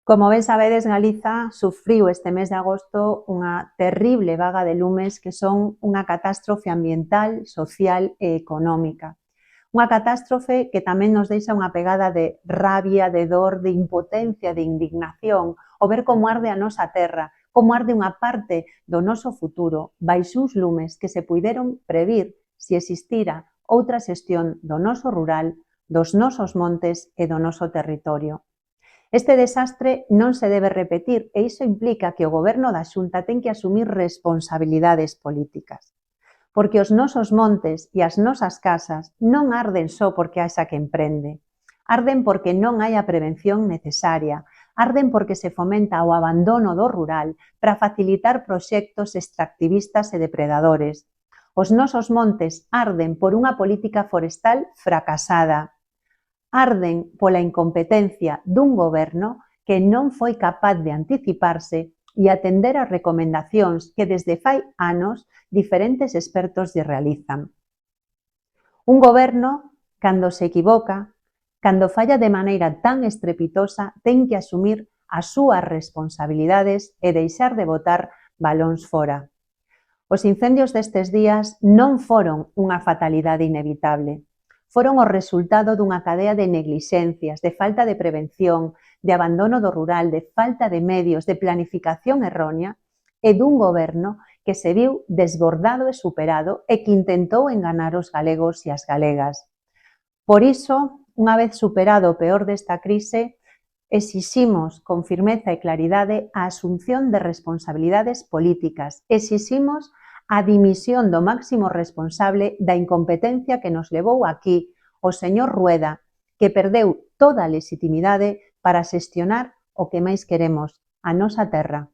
Como ben sabedes, Galiza sufriu este mes de agosto unha terrible vaga de lumes que son unha catástrofe ambiental, social e económica. Unha catástrofe que tamén nos deixa unha pegada de rabia, de dor, de impotencia, de indignación, ao ver como arde a nosa terra, como arde unha parte do noso futuro baixo uns lumes que se puideron previr se existira outra xestión do noso rural, dos nosos montes e do noso territorio. Este desastre non se debe repetir e iso implica que o Goberno da Xunta ten que asumir responsabilidades políticas. Porque os nosos montes e as nosas casas non arden só porque haxa quen prende. Arden porque non hai a prevención necesaria. Arden porque se fomenta o abandono do rural para facilitar proxectos extractivistas e depredadores. Os nosos montes arden por unha política forestal fracasada. Arden pola incompetencia dun goberno que non foi capaz de anticiparse e atender as recomendacións que desde fai anos diferentes expertos lle realizan. Un goberno, cando se equivoca, cando falla de maneira tan estrepitosa, ten que asumir as súas responsabilidades e deixar de botar balóns fora. Os incendios destes días non foron unha fatalidade inevitable. Foron o resultado dunha cadea de neglixencias, de falta de prevención, de abandono do rural, de falta de medios, de planificación errónea e dun goberno que se viu desbordado e superado e que intentou enganar os galegos e as galegas. Por iso, unha vez superado o peor desta crise, exiximos con firmeza e claridade a asunción de responsabilidades políticas. Exiximos a dimisión do máximo responsable da incompetencia que nos levou aquí, o señor Rueda, que perdeu toda a legitimidade para xestionar o que máis queremos, a nosa terra.